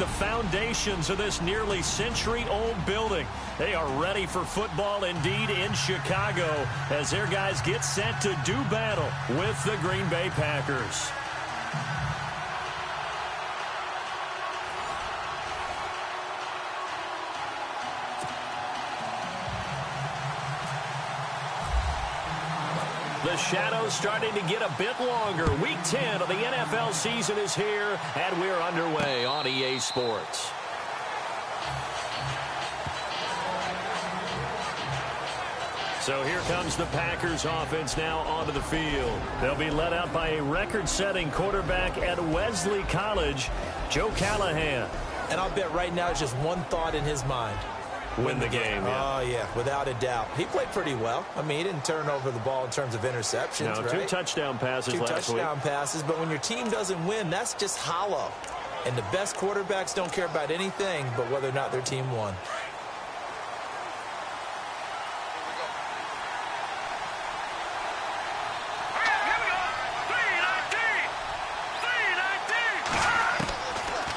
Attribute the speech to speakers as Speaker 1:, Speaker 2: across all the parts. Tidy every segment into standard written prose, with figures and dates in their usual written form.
Speaker 1: the foundations of this nearly century-old building. They are ready for football indeed in Chicago as their guys get set to do battle with the Green Bay Packers. The shadow's starting to get a bit longer. Week 10 of the NFL season is here, and we're underway on EA Sports. So here comes the Packers offense now onto the field. They'll be led out by a record-setting quarterback at Wesley College, Joe Callahan.
Speaker 2: And I'll bet right now it's just one thought in his mind.
Speaker 1: Win the game. Yeah.
Speaker 2: Oh, yeah, without a doubt. He played pretty well. I mean, he didn't turn over the ball in terms of interceptions,
Speaker 1: no,
Speaker 2: right?
Speaker 1: 2 touchdown passes last week.
Speaker 2: 2 touchdown passes, but when your team doesn't win, that's just hollow. And the best quarterbacks don't care about anything but whether or not their team won.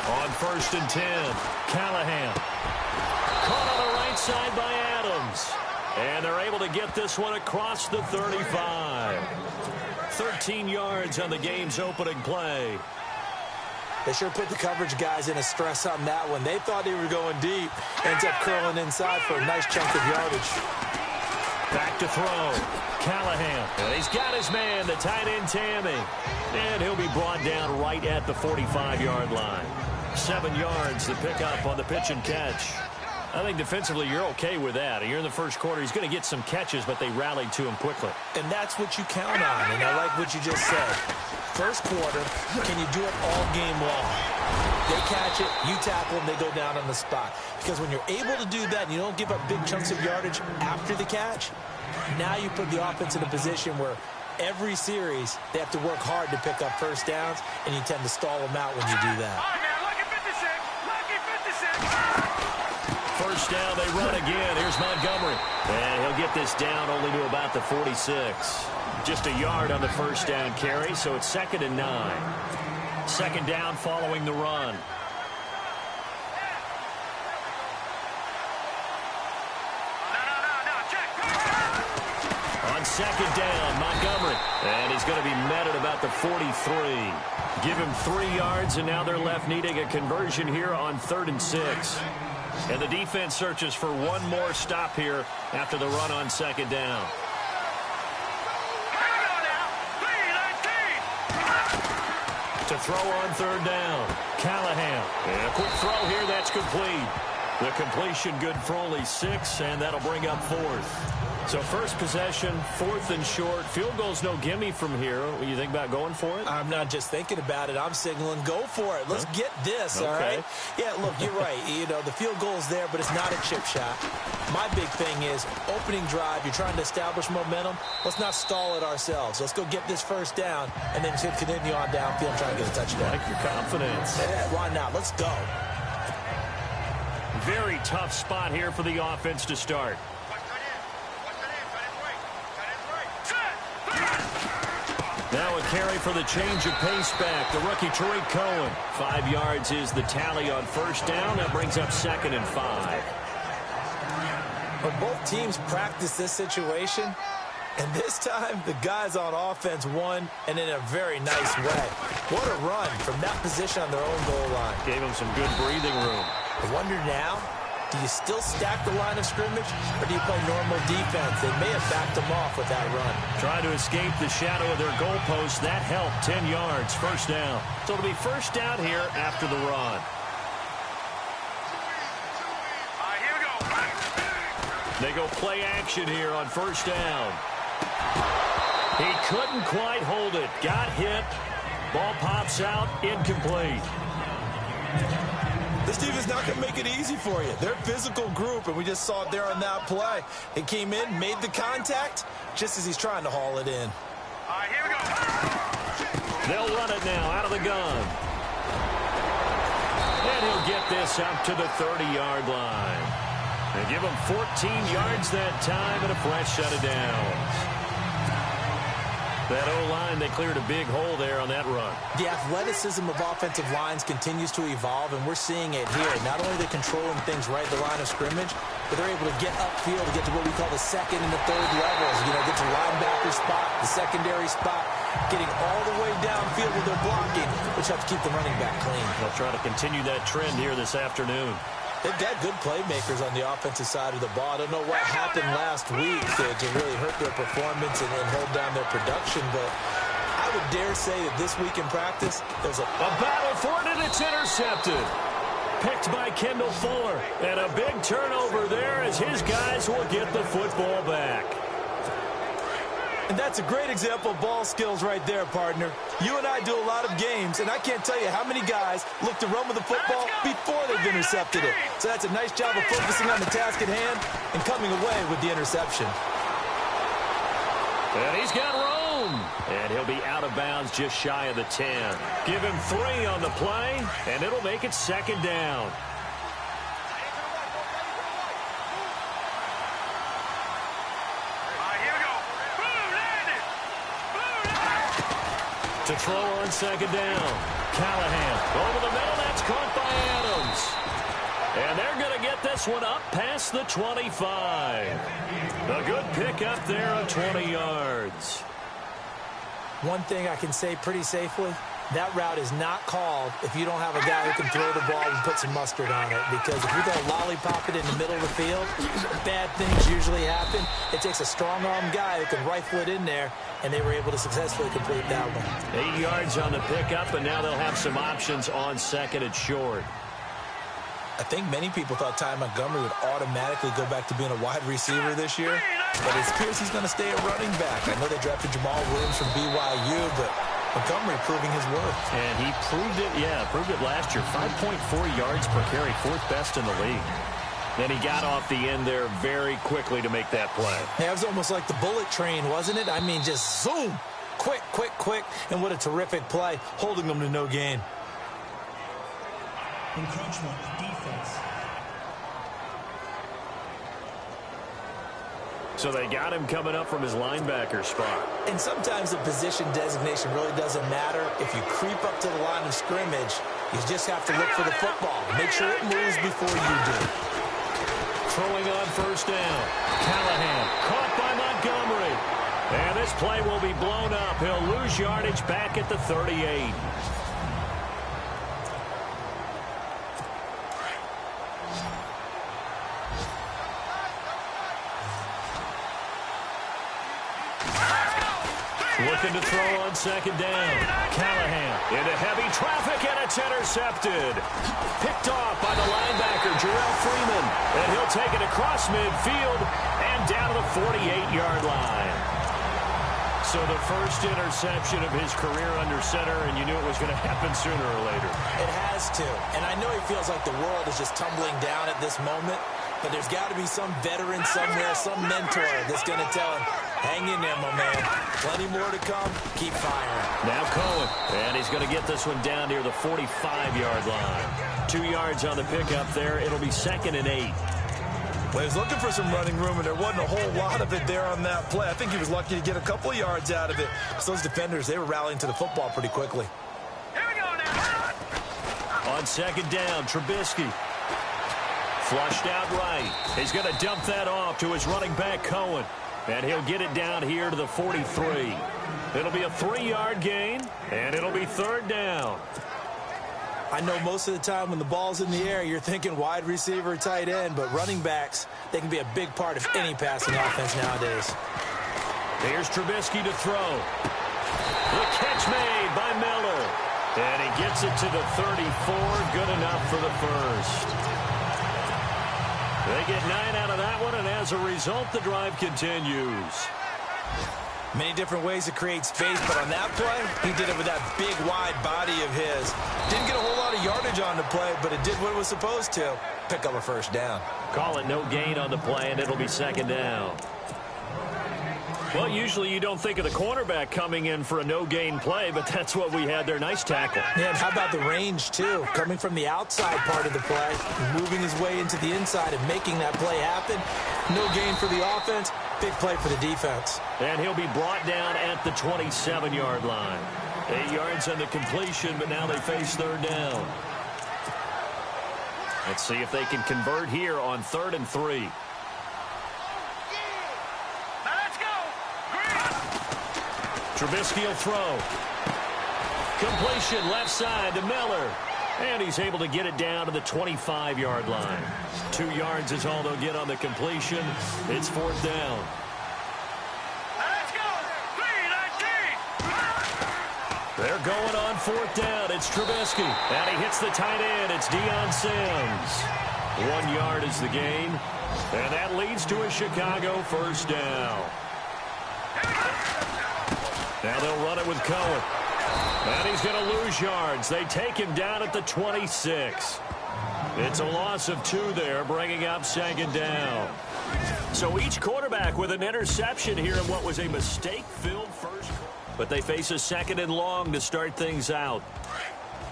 Speaker 1: On 1st and 10, Callahan. Caught on the right side by Adams. And they're able to get this one across the 35. 13 yards on the game's opening play.
Speaker 2: They sure put the coverage guys in a stress on that one. They thought they were going deep. Ends up curling inside for a nice chunk of yardage.
Speaker 1: Back to throw. Callahan. And he's got his man, the tight end Tammy. And he'll be brought down right at the 45-yard line. 7 yards to pick up on the pitch and catch. I think defensively you're okay with that. You're in the first quarter. He's going to get some catches, but they rallied to him quickly.
Speaker 2: And that's what you count on, and I like what you just said. First quarter, can you do it all game long? They catch it, you tackle them, they go down on the spot. Because when you're able to do that and you don't give up big chunks of yardage after the catch, now you put the offense in a position where every series they have to work hard to pick up first downs, and you tend to stall them out when you do that.
Speaker 1: First down, they run again. Here's Montgomery. And he'll get this down only to about the 46. Just a yard on the first down carry, so it's 2nd and 9. 2nd down following the run. On 2nd down, Montgomery. And he's going to be met at about the 43. Give him 3 yards, and now they're left needing a conversion here on 3rd and 6. And the defense searches for one more stop here after the run on 2nd down. To throw on 3rd down, Callahan. And a quick throw here, that's complete. The completion good for only 6, and that'll bring up 4th. So first possession, 4th and short. Field goal's no gimme from here. What you think about going for it?
Speaker 2: I'm not just thinking about it. I'm signaling, go for it. Let's get this,
Speaker 1: okay.
Speaker 2: All right? Yeah, look, you're right. You know, the field goal's there, but it's not a chip shot. My big thing is opening drive. You're trying to establish momentum. Let's not stall it ourselves. Let's go get this first down, and then continue on downfield and try and get a touchdown.
Speaker 1: I like your confidence.
Speaker 2: Yeah, why not? Let's go.
Speaker 1: Very tough spot here for the offense to start. Now a carry for the change of pace back. The rookie Tariq Cohen. 5 yards is the tally on first down. That brings up 2nd and 5.
Speaker 2: But both teams practice this situation, and this time the guys on offense won, and in a very nice way. What a run from that position on their own goal line.
Speaker 1: Gave them some good breathing room.
Speaker 2: I wonder now, do you still stack the line of scrimmage, or do you play normal defense? They may have backed them off with that run.
Speaker 1: Trying to escape the shadow of their goalpost. That helped. 10 yards, first down. So it'll be first down here after the run.
Speaker 3: Here we go.
Speaker 1: They go play action here on first down. He couldn't quite hold it. Got hit. Ball pops out. Incomplete.
Speaker 2: This defense is not going to make it easy for you. They're a physical group, and we just saw it there on that play. He came in, made the contact, just as he's trying to haul it in.
Speaker 3: Here we go.
Speaker 1: They'll run it now out of the gun. And he'll get this up to the 30-yard line. They give him 14 yards that time and a fresh set of downs. That O-line, they cleared a big hole there on that run.
Speaker 2: The athleticism of offensive lines continues to evolve, and we're seeing it here. Not only are they controlling things right at the line of scrimmage, but they're able to get upfield to get to what we call the second and the third levels. You know, get to linebacker spot, the secondary spot, getting all the way downfield with their blocking, which helps keep the running back clean.
Speaker 1: They'll try to continue that trend here this afternoon.
Speaker 2: They've got good playmakers on the offensive side of the ball. I don't know what happened last week to really hurt their performance and hold down their production, but I would dare say that this week in practice, there's a
Speaker 1: battle for it, and it's intercepted. Picked by Kendall Fuller. And a big turnover there as his guys will get the football back.
Speaker 2: And that's a great example of ball skills right there, partner. You and I do a lot of games, and I can't tell you how many guys look to run with the football before they've intercepted it. So that's a nice job of focusing on the task at hand and coming away with the interception.
Speaker 1: And he's got room. And he'll be out of bounds just shy of the 10. Give him 3 on the play, and it'll make it second down. To throw on second down. Callahan over the middle. That's caught by Adams. And they're going to get this one up past the 25. A good pickup there of 20 yards.
Speaker 2: One thing I can say pretty safely, that route is not called if you don't have a guy who can throw the ball and put some mustard on it. Because if you're going to lollipop it in the middle of the field, bad things usually happen. It takes a strong-arm guy who can rifle it in there, and they were able to successfully complete that one.
Speaker 1: 8 yards on the pickup, and now they'll have some options on second and short.
Speaker 2: I think many people thought Ty Montgomery would automatically go back to being a wide receiver this year, but it appears he's going to stay a running back. I know they drafted Jamal Williams from BYU, but Montgomery proving his worth.
Speaker 1: And he proved it last year. 5.4 yards per carry, 4th best in the league. And he got off the end there very quickly to make that play.
Speaker 2: Yeah, it was almost like the bullet train, wasn't it? I mean, just zoom, quick, quick, quick, and what a terrific play, holding them to no gain.
Speaker 4: Encroachment defense.
Speaker 1: So they got him coming up from his linebacker spot.
Speaker 2: And sometimes the position designation really doesn't matter. If you creep up to the line of scrimmage, you just have to look for the football. Make sure it moves before you do.
Speaker 1: Throwing on first down. Callahan caught by Montgomery. And this play will be blown up. He'll lose yardage back at the 38. Looking to throw on second down. Callahan into heavy traffic, and it's intercepted. Picked off by the linebacker, Jarrell Freeman. And he'll take it across midfield and down to the 48-yard line. So the first interception of his career under center, and you knew it was going to happen sooner or later.
Speaker 2: It has to. And I know he feels like the world is just tumbling down at this moment, but there's got to be some veteran somewhere, some mentor that's going to tell him, hang in there, my man. Plenty more to come. Keep firing.
Speaker 1: Now Cohen. And he's going to get this one down near the 45-yard line. 2 yards on the pickup there. It'll be 2nd and 8.
Speaker 2: Well, he was looking for some running room, and there wasn't a whole lot of it there on that play. I think he was lucky to get a couple of yards out of it. Because those defenders, they were rallying to the football pretty quickly.
Speaker 3: Here we go now.
Speaker 1: On second down, Trubisky. Flushed out right. He's going to dump that off to his running back, Cohen. And he'll get it down here to the 43. It'll be a 3-yard gain, and it'll be 3rd down.
Speaker 2: I know most of the time when the ball's in the air, you're thinking wide receiver, tight end, but running backs, they can be a big part of any passing offense nowadays.
Speaker 1: Here's Trubisky to throw. The catch made by Miller. And he gets it to the 34. Good enough for the first. They get 9 out of that one, and as a result, the drive continues.
Speaker 2: Many different ways to create space, but on that play, he did it with that big, wide body of his. Didn't get a whole lot of yardage on the play, but it did what it was supposed to. Pick up a first down.
Speaker 1: Call it no gain on the play, and it'll be 2nd down. Well, usually you don't think of the cornerback coming in for a no-gain play, but that's what we had there. Nice tackle.
Speaker 2: Yeah, and how about the range, too? Coming from the outside part of the play, moving his way into the inside and making that play happen. No gain for the offense, big play for the defense.
Speaker 1: And he'll be brought down at the 27-yard line. 8 yards on the completion, but now they face third down. Let's see if they can convert here on 3rd and 3. Trubisky will throw. Completion left side to Miller. And he's able to get it down to the 25-yard line. 2 yards is all they'll get on the completion. It's 4th down.
Speaker 3: Let's go. 3-19.
Speaker 1: They're going on 4th down. It's Trubisky. And he hits the tight end. It's Deion Sims. 1 yard is the gain. And that leads to a Chicago first down. Now they'll run it with Cohen. And he's going to lose yards. They take him down at the 26. It's a loss of 2 there, bringing up 2nd down. So each quarterback with an interception here in what was a mistake-filled first quarter. But they face a 2nd and long to start things out.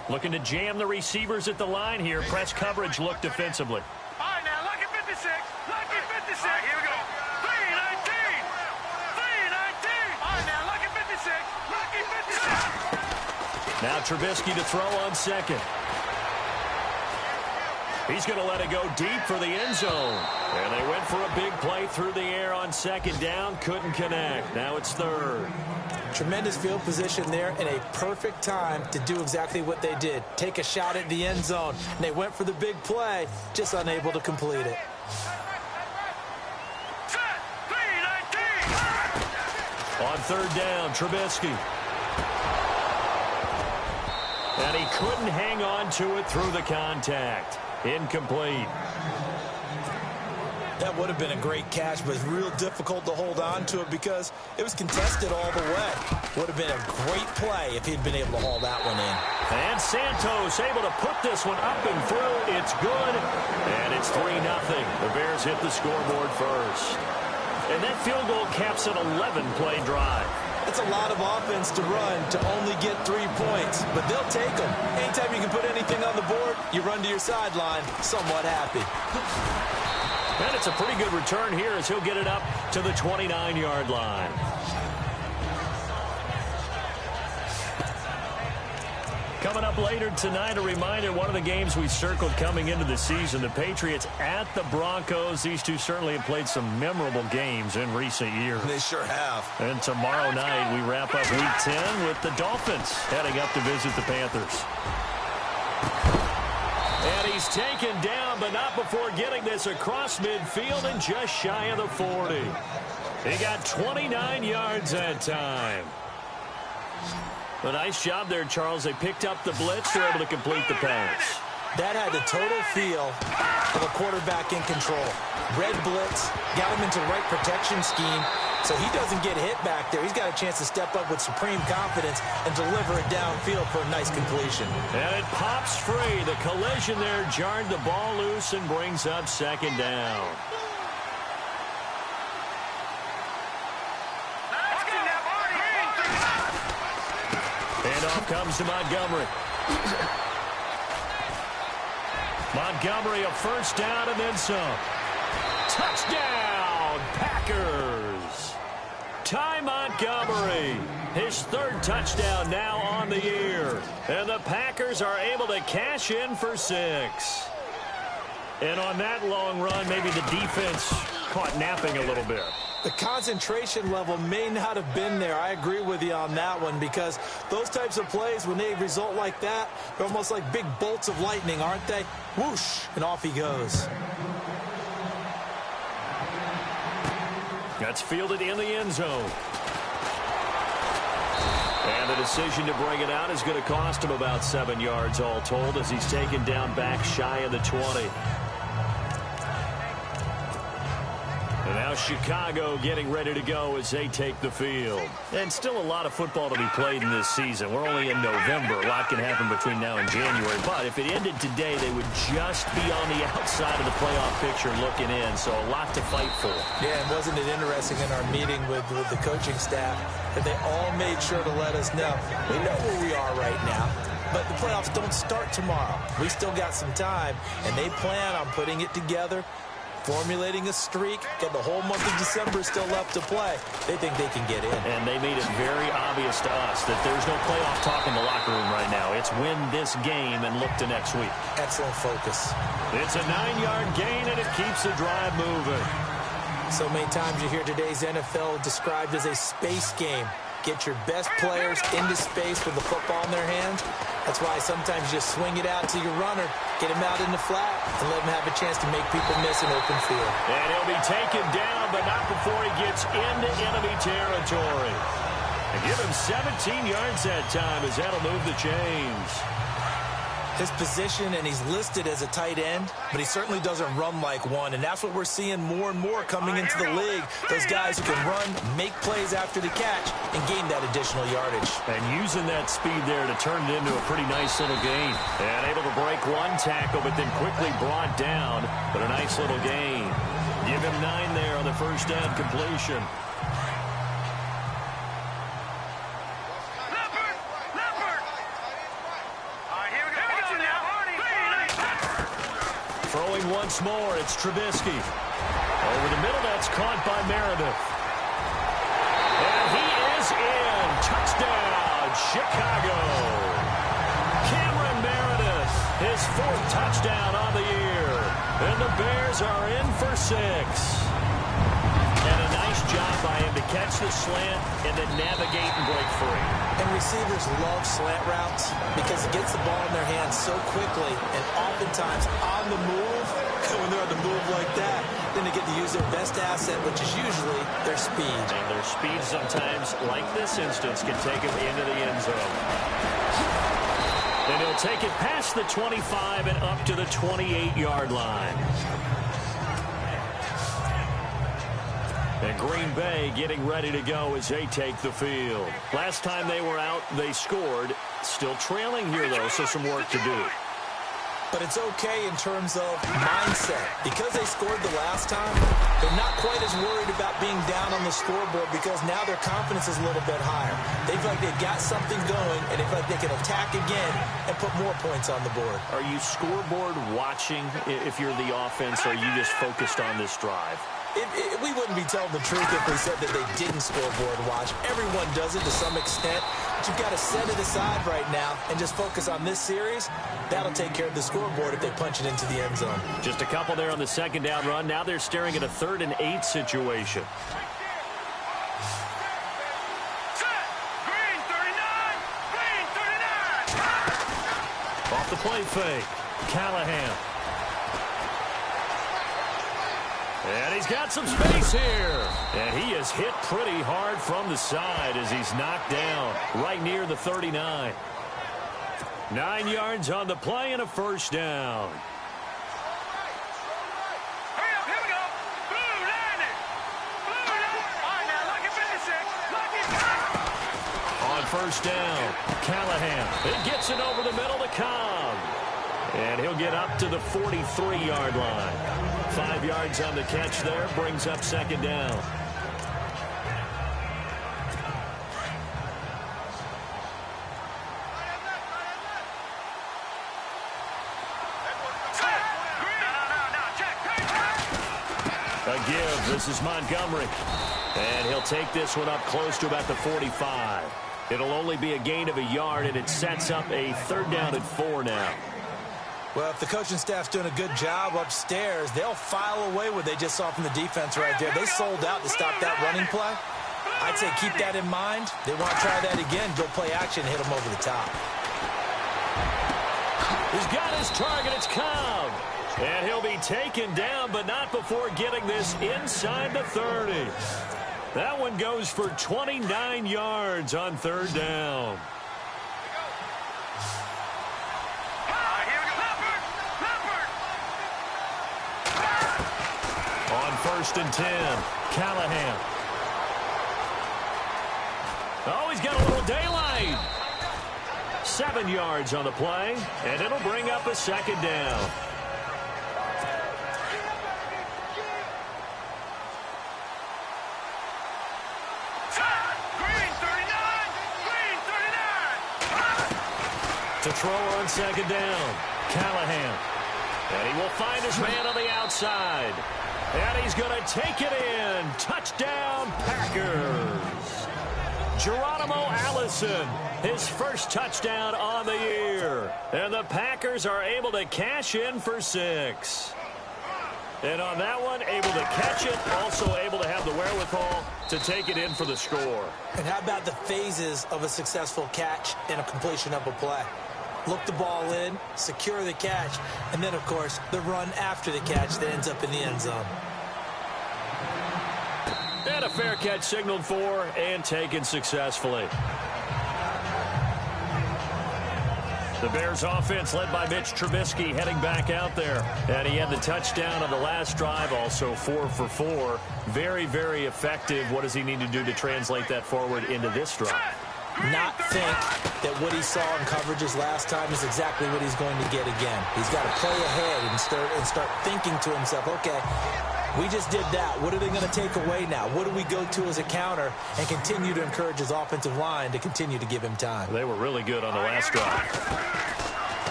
Speaker 1: Looking to jam the receivers at the line here. Press coverage look defensively.
Speaker 3: All right, now, lucky 56. Lucky 56. All right, here we go. 3-19. 3-19. All right, now, lucky 56. Lucky 56.
Speaker 1: Now Trubisky to throw on 2nd. He's going to let it go deep for the end zone. And they went for a big play through the air on 2nd down. Couldn't connect. Now it's 3rd.
Speaker 2: Tremendous field position there and a perfect time to do exactly what they did. Take a shot at the end zone. And they went for the big play, just unable to complete it.
Speaker 3: Set. 3-19.
Speaker 1: On 3rd down, Trubisky. And he couldn't hang on to it through the contact. Incomplete.
Speaker 2: That would have been a great catch, but it's real difficult to hold on to it because it was contested all the way. Would have been a great play if he'd been able to haul that one in.
Speaker 1: And Santos able to put this one up and through. It's good. And it's 3-0. The Bears hit the scoreboard first. And that field goal caps an 11-play drive.
Speaker 2: It's a lot of offense to run to only get 3 points, but they'll take them. Anytime you can put anything on the board, you run to your sideline somewhat happy.
Speaker 1: And it's a pretty good return here as he'll get it up to the 29-yard line. Coming up later tonight, a reminder, one of the games we circled coming into the season, the Patriots at the Broncos. These two certainly have played some memorable games in recent years.
Speaker 2: They sure have.
Speaker 1: And tomorrow night, we wrap up Week 10 with the Dolphins heading up to visit the Panthers. And he's taken down, but not before getting this across midfield and just shy of the 40. He got 29 yards that time. A nice job there, Charles. They picked up the blitz. They're able to complete the pass.
Speaker 2: That had the total feel of a quarterback in control. Red blitz, got him into the right protection scheme, so he doesn't get hit back there. He's got a chance to step up with supreme confidence and deliver it downfield for a nice completion.
Speaker 1: And it pops free. The collision there jarred the ball loose and brings up 2nd down. And off comes to Montgomery. Montgomery a first down and then some. Touchdown, Packers. Ty Montgomery, his 3rd touchdown now on the year. And the Packers are able to cash in for 6. And on that long run, maybe the defense caught napping a little bit.
Speaker 2: The concentration level may not have been there. I agree with you on that one because those types of plays, when they result like that, they're almost like big bolts of lightning, aren't they? Whoosh, and off he goes.
Speaker 1: That's fielded in the end zone. And the decision to bring it out is going to cost him about 7 yards all told as he's taken down back shy of the 20. And now Chicago getting ready to go as they take the field. And still a lot of football to be played in this season. We're only in November. A lot can happen between now and January. But if it ended today, they would just be on the outside of the playoff picture looking in. So a lot to fight for.
Speaker 2: Yeah, and wasn't it interesting in our meeting with the coaching staff that they all made sure to let us know, we know where we are right now, but the playoffs don't start tomorrow. We still got some time, and they plan on putting it together, formulating a streak, got the whole month of December still left to play. They think they can get in.
Speaker 1: And they made it very obvious to us that there's no playoff talk in the locker room right now. It's win this game and look to next week.
Speaker 2: Excellent focus.
Speaker 1: It's a 9-yard gain, and it keeps the drive moving.
Speaker 2: So many times you hear today's NFL described as a space game. Get your best players into space with the football in their hands. That's why sometimes you just swing it out to your runner, get him out in the flat, and let him have a chance to make people miss an open field.
Speaker 1: And he'll be taken down, but not before he gets into enemy territory. And give him 17 yards that time as that'll move the chains.
Speaker 2: His position, and he's listed as a tight end, but he certainly doesn't run like one, and that's what we're seeing more and more coming into the league. Those guys who can run, make plays after the catch, and gain that additional yardage.
Speaker 1: And using that speed there to turn it into a pretty nice little gain. And able to break one tackle, but then quickly brought down, but a nice little gain. Give him 9 there on the first down completion. Throwing once more, it's Trubisky. Over the middle, that's caught by Meredith. And he is in. Touchdown, Chicago. Cameron Meredith, his 4th touchdown on the year. And the Bears are in for 6. And a nice job by him to catch the slant and then navigate and break free.
Speaker 2: And receivers love slant routes because it gets the ball in their hands so quickly and oftentimes on the move. And when they're on the move like that, then they get to use their best asset, which is usually their speed.
Speaker 1: And their speed sometimes, like this instance, can take them into the end zone. And he'll take it past the 25 and up to the 28-yard line. And Green Bay getting ready to go as they take the field. Last time they were out, they scored. Still trailing here, though, so some work to do.
Speaker 2: But it's okay in terms of mindset. Because they scored the last time, they're not quite as worried about being down on the scoreboard because now their confidence is a little bit higher. They feel like they've got something going, and they feel like they can attack again and put more points on the board.
Speaker 1: Are you scoreboard watching if you're the offense, or are you just focused on this drive?
Speaker 2: We wouldn't be telling the truth if we said that they didn't scoreboard watch. Everyone does it to some extent. But you've got to set it aside right now and just focus on this series. That'll take care of the scoreboard if they punch it into the end zone.
Speaker 1: Just a couple there on the second down run. Now they're staring at a 3rd and 8 situation.
Speaker 3: Green 39! Green 39!
Speaker 1: Off the play fake. Callahan. And he's got some space here. And he is hit pretty hard from the side as he's knocked down right near the 39. 9 yards on the play and a first down.
Speaker 3: Hurry up, here we go. Blue landing. Blue landing. All right, now, lucky 56. Lucky 56.
Speaker 1: On first down, Callahan. It gets it over the middle to Cobb. And he'll get up to the 43-yard line. 5 yards on the catch there, brings up second down. A give, this is Montgomery. And he'll take this one up close to about the 45. It'll only be a gain of a yard, and it sets up a 3rd down and 4 now.
Speaker 2: Well, if the coaching staff's doing a good job upstairs, they'll file away what they just saw from the defense right there. They sold out to stop that running play. I'd say keep that in mind. They want to try that again, go play action, hit them over the top.
Speaker 1: He's got his target, it's Cobb. And he'll be taken down, but not before getting this inside the 30. That one goes for 29 yards on 3rd down. 1st and 10. Callahan. Oh, he's got a little daylight. 7 yards on the play, and it'll bring up a 2nd down.
Speaker 3: Green 39! Green 39!
Speaker 1: To throw on 2nd down. Callahan. And he will find his man on the outside. And he's going to take it in. Touchdown, Packers. Geronimo Allison, his first touchdown on the year. And the Packers are able to cash in for 6. And on that one, able to catch it, also able to have the wherewithal to take it in for the score.
Speaker 2: And how about the phases of a successful catch and a completion of a play? Look the ball in, secure the catch, and then, of course, the run after the catch that ends up in the end zone.
Speaker 1: And a fair catch signaled for and taken successfully. The Bears offense led by Mitch Trubisky heading back out there. And he had the touchdown on the last drive, also 4 for 4. Very, very effective. What does he need to do to translate that forward into this drive?
Speaker 2: Not think that what he saw in coverages last time is exactly what he's going to get again. He's got to play ahead and start thinking to himself, okay, we just did that. What are they going to take away now? What do we go to as a counter? And continue to encourage his offensive line to continue to give him time.
Speaker 1: They were really good on the last drive.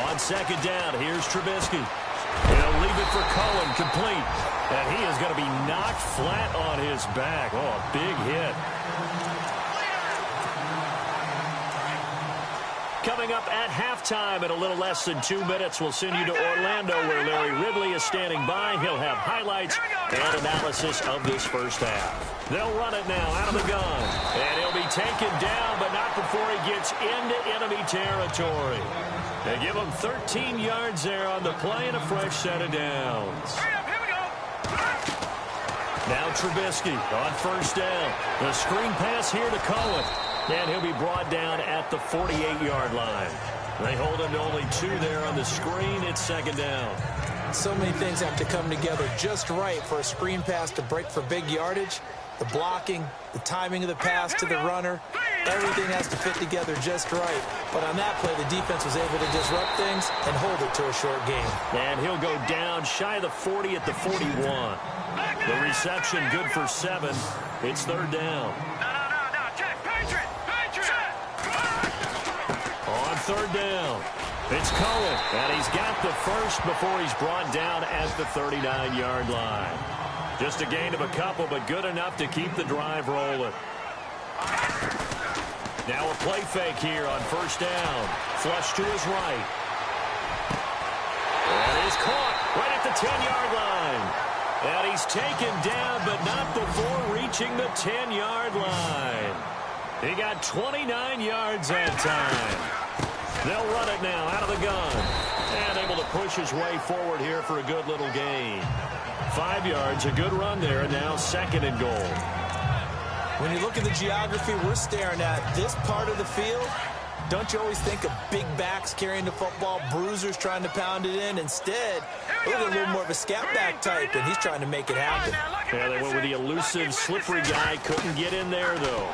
Speaker 1: On 2nd down, here's Trubisky. He'll leave it for Cohen, complete. And he is going to be knocked flat on his back. Oh, a big hit. Coming up at halftime in a little less than 2 minutes, we'll send you to Orlando where Larry Ridley is standing by. He'll have highlights and analysis of this first half. They'll run it now out of the gun. And he'll be taken down, but not before he gets into enemy territory. They give him 13 yards there on the play and a fresh set of downs. Now Trubisky on 1st down. The screen pass here to Cohen. And he'll be brought down at the 48-yard line. They hold him to only 2 there on the screen. It's 2nd down.
Speaker 2: So many things have to come together just right for a screen pass to break for big yardage. The blocking, the timing of the pass to the runner, everything has to fit together just right. But on that play, the defense was able to disrupt things and hold it to a short game.
Speaker 1: And he'll go down shy of the 40 at the 41. The reception good for 7. It's 3rd down. On 3rd down, it's Cohen, and he's got the first before he's brought down at the 39-yard line. Just a gain of a couple, but good enough to keep the drive rolling. Now a play fake here on 1st down. Flush to his right. And he's caught right at the 10-yard line. And he's taken down, but not before reaching the 10-yard line. He got 29 yards that time. They'll run it now out of the gun. And able to push his way forward here for a good little gain. 5 yards, a good run there. Now 2nd and goal.
Speaker 2: When you look at the geography we're staring at, this part of the field, don't you always think of big backs carrying the football, bruisers trying to pound it in? Instead, look at a little more of a scat back type, and he's trying to make it happen.
Speaker 1: Yeah, they went with the elusive, slippery guy. Couldn't get in there, though.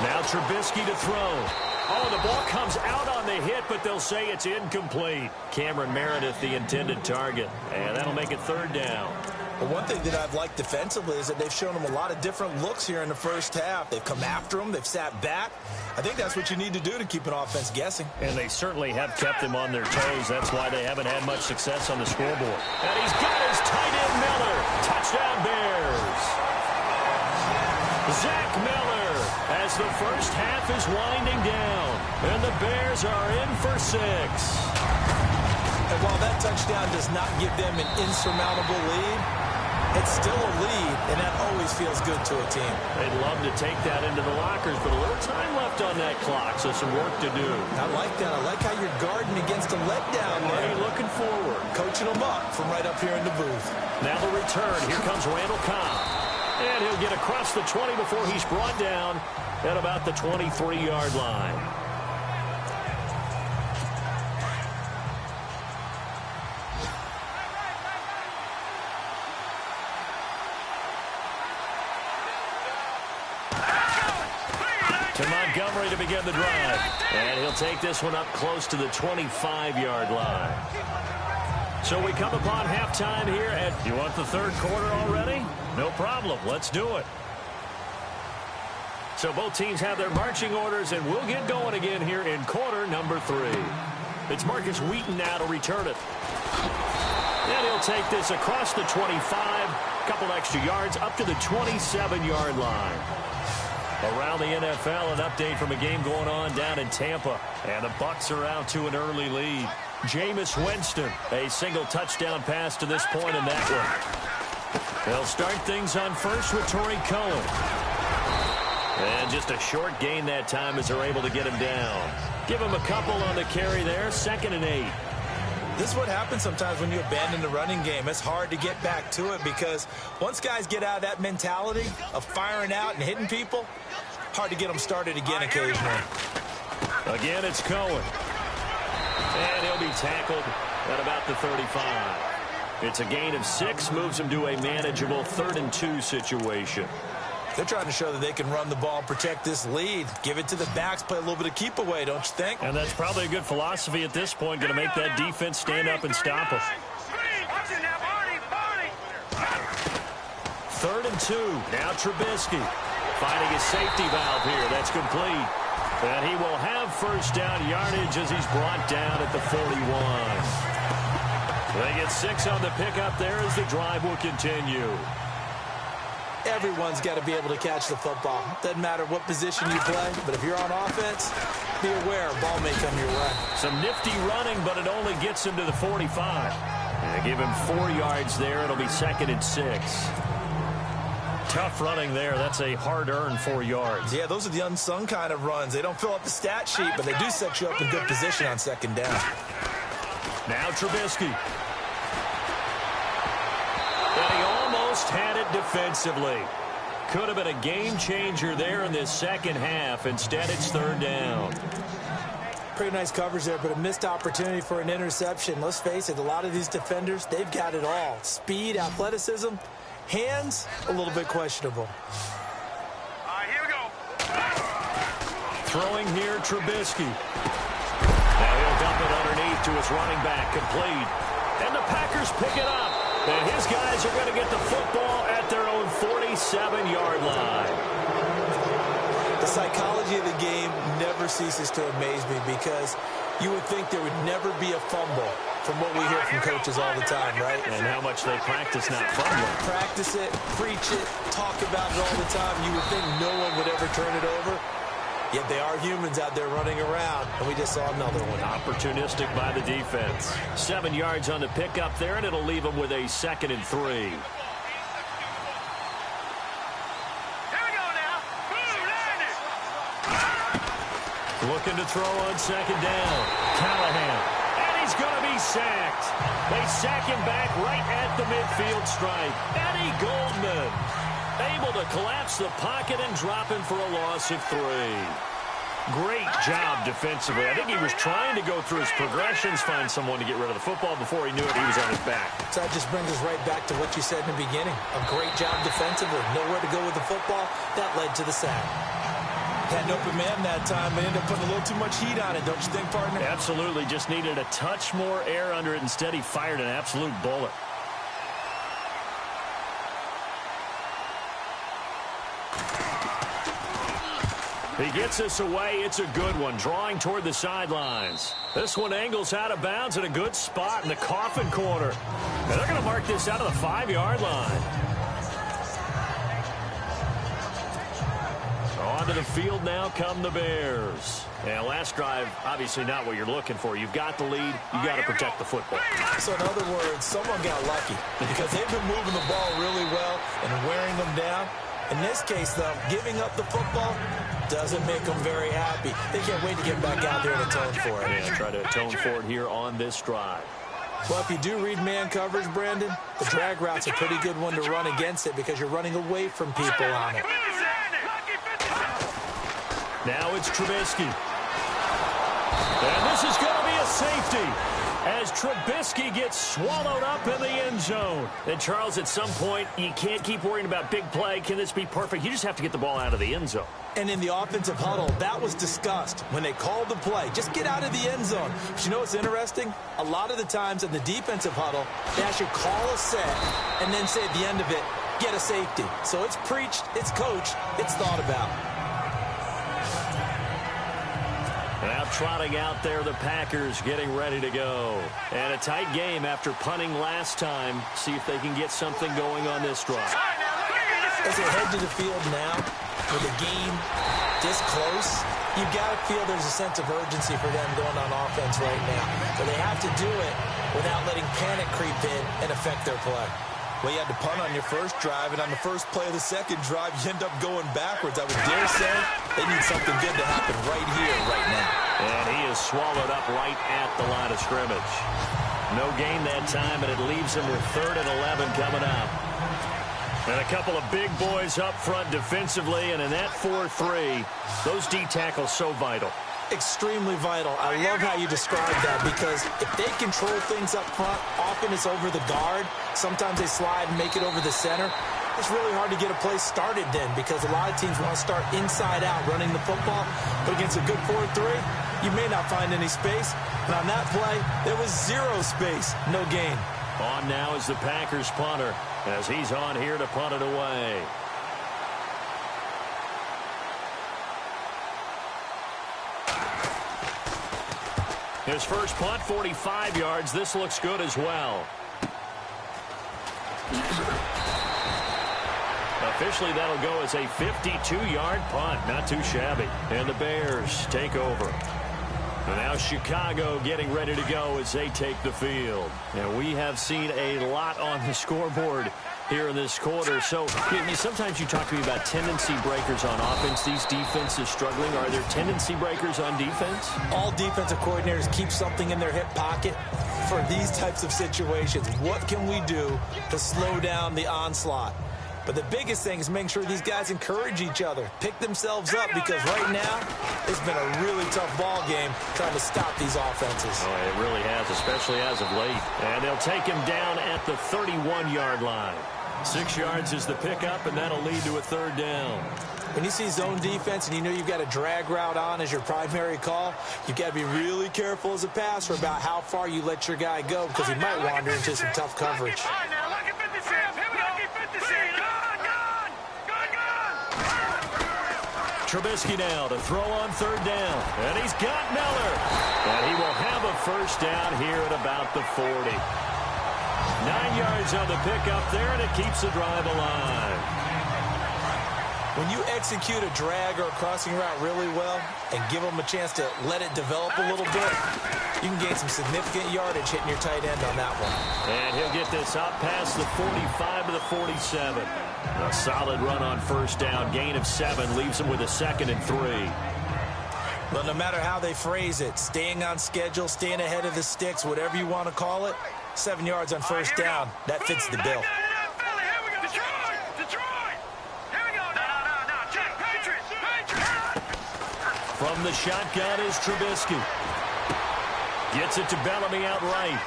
Speaker 1: Now Trubisky to throw. Oh, the ball comes out on the hit, but they'll say it's incomplete. Cameron Meredith, the intended target. And that'll make it 3rd down.
Speaker 2: Well, one thing that I've liked defensively is that they've shown him a lot of different looks here in the first half. They've come after him. They've sat back. I think that's what you need to do to keep an offense guessing.
Speaker 1: And they certainly have kept them on their toes. That's why they haven't had much success on the scoreboard. And he's got his tight end Miller. Touchdown Bears. Zach Miller as the first half is winding down. And the Bears are in for 6.
Speaker 2: And while that touchdown does not give them an insurmountable lead, it's still a lead, and that always feels good to a team.
Speaker 1: They'd love to take that into the lockers, but a little time left on that clock, so some work to do.
Speaker 2: I like that. I like how you're guarding against a letdown there.
Speaker 1: Hey, looking forward.
Speaker 2: Coaching them up from right up here in the booth.
Speaker 1: Now the return. Here comes Randall Cobb. And he'll get across the 20 before he's brought down at about the 23-yard line. Montgomery to begin the drive. And he'll take this one up close to the 25-yard line. So we come upon halftime here at, you want the third quarter already? No problem. Let's do it. So both teams have their marching orders, and we'll get going again here in quarter number 3. It's Marcus Wheaton now to return it. And he'll take this across the 25, couple extra yards up to the 27-yard line. Around the NFL, an update from a game going on down in Tampa. And the Bucs are out to an early lead. Jameis Winston, a single touchdown pass to this point in that one. They'll start things on first with Torrey Cohen. And just a short gain that time as they're able to get him down. Give him a couple on the carry there, 2nd and 8.
Speaker 2: This is what happens sometimes when you abandon the running game. It's hard to get back to it because once guys get out of that mentality of firing out and hitting people, hard to get them started again occasionally.
Speaker 1: Again, it's Cohen. And he'll be tackled at about the 35. It's a gain of 6, moves him to a manageable 3rd and 2 situation.
Speaker 2: They're trying to show that they can run the ball, protect this lead, give it to the backs, play a little bit of keep away, don't you think?
Speaker 1: And that's probably a good philosophy at this point, going to make that defense stand up and stop us. 3rd and 2. Now Trubisky finding his safety valve here. That's complete. And he will have first down yardage as he's brought down at the 41. They get 6 on the pickup there as the drive will continue.
Speaker 2: Everyone's got to be able to catch the football. Doesn't matter what position you play, but if you're on offense, be aware, ball may come your way.
Speaker 1: Some nifty running, but it only gets him to the 45. And give him 4 yards there. It'll be 2nd and 6. Tough running there. That's a hard-earned 4 yards.
Speaker 2: Yeah, those are the unsung kind of runs. They don't fill up the stat sheet, but they do set you up in good position on 2nd down.
Speaker 1: Now Trubisky. And he almost had it defensively. Could have been a game changer there in this second half. Instead, it's 3rd down.
Speaker 2: Pretty nice coverage there, but a missed opportunity for an interception. Let's face it, a lot of these defenders, they've got it all. Speed, athleticism, hands, a little bit questionable.
Speaker 3: All right, here we go.
Speaker 1: Throwing here, Trubisky. Now he'll dump it underneath to his running back, complete. And the Packers pick it up. And his guys are going to get the football at their own 47-yard line.
Speaker 2: The psychology of the game never ceases to amaze me because you would think there would never be a fumble from what we hear from coaches all the time, right?
Speaker 1: And how much they practice not fumbling.
Speaker 2: Practice it, preach it, talk about it all the time. You would think no one would ever turn it over. Yet they are humans out there running around, and we just saw another one.
Speaker 1: Opportunistic by the defense. 7 yards on the pickup there, and it'll leave them with a 2nd and 3.
Speaker 3: Here we go now. Boom, landed.
Speaker 1: Looking to throw on 2nd down. Callahan. And he's going to be sacked. They sack him back right at the midfield stripe. Eddie Goldman able to collapse the pocket and drop him for a loss of 3. Great job defensively. I think he was trying to go through his progressions, find someone to get rid of the football. Before he knew it, he was on his back.
Speaker 2: So that just brings us right back to what you said in the beginning. A great job defensively. Nowhere to go with the football. That led to the sack. Had an open man that time, but ended up putting a little too much heat on it, don't you think, partner?
Speaker 1: Absolutely. Just needed a touch more air under it. Instead, he fired an absolute bullet. He gets this away. It's a good one. Drawing toward the sidelines. This one angles out of bounds in a good spot in the coffin corner. And they're going to mark this out of the 5-yard line. Onto the field now come the Bears. And last drive, obviously not what you're looking for. You've got the lead. You've got to protect the football.
Speaker 2: So in other words, someone got lucky because they've been moving the ball really well and wearing them down. In this case, though, giving up the football doesn't make them very happy. They can't wait to get back out there and atone for it.
Speaker 1: Yeah, try to atone for it here on this drive.
Speaker 2: Well, if you do read man coverage, Brandon, the drag route's a pretty good one to run against it because you're running away from people on it.
Speaker 1: Now it's Trubisky. And this is going to be a safety. as Trubisky gets swallowed up in the end zone. And, Charles, at some point, you can't keep worrying about big play. Can this be perfect? You just have to get the ball out of the end zone.
Speaker 2: And in the offensive huddle, that was discussed when they called the play. Just get out of the end zone. But you know what's interesting? A lot of the times in the defensive huddle, they actually call a set and then say at the end of it, get a safety. So it's preached, it's coached, it's thought about.
Speaker 1: Now trotting out there, the Packers getting ready to go. And a tight game after punting last time. See if they can get something going on this drive.
Speaker 2: As they head to the field now, with the game this close, you've got to feel there's a sense of urgency for them going on offense right now. But they have to do it without letting panic creep in and affect their play.
Speaker 5: Well, you had to punt on your first drive, and on the first play of the second drive, you end up going backwards. I would dare say they need something good to happen right here, right now.
Speaker 1: And he is swallowed up right at the line of scrimmage. No gain that time, and it leaves him with 3rd and 11 coming up. And a couple of big boys up front defensively, and in that 4-3, those D tackles so vital.
Speaker 2: Extremely vital. I love how you describe that, because if they control things up front, often it's over the guard. Sometimes they slide and make it over the center. It's really hard to get a play started then, because a lot of teams want to start inside out running the football. But against a good 4-3, you may not find any space. And on that play, there was 0 space, no gain.
Speaker 1: On now is the Packers punter, as he's on here to punt it away. His first punt, 45 yards. This looks good as well. Officially, that'll go as a 52-yard punt. Not too shabby. And the Bears take over. And now Chicago getting ready to go as they take the field. And we have seen a lot on the scoreboard here in this quarter. So sometimes you talk to me about tendency breakers on offense. These defenses struggling. Are there tendency breakers on defense?
Speaker 2: All defensive coordinators keep something in their hip pocket for these types of situations. What can we do to slow down the onslaught? But the biggest thing is making sure these guys encourage each other, pick themselves up, because right now it's been a really tough ball game trying to stop these offenses.
Speaker 1: Oh, it really has, especially as of late. And they'll take him down at the 31-yard line. 6 yards is the pickup, and that'll lead to a 3rd down.
Speaker 2: When you see zone defense and you know you've got a drag route on as your primary call, you've got to be really careful as a passer about how far you let your guy go, because he might wander into some tough coverage.
Speaker 1: Trubisky now to throw on 3rd down. And he's got Miller. And he will have a 1st down here at about the 40. 9 yards on the pickup there, and it keeps the drive alive.
Speaker 2: When you execute a drag or a crossing route really well and give them a chance to let it develop a little bit, you can gain some significant yardage hitting your tight end on that one.
Speaker 1: And he'll get this up past the 45 to the 47. A solid run on 1st down. Gain of 7 leaves him with a 2nd and 3.
Speaker 2: But no matter how they phrase it, staying on schedule, staying ahead of the sticks, whatever you want to call it, 7 yards on 1st down, that fits the bill.
Speaker 1: From the shotgun is Trubisky. Gets it to Bellamy outright.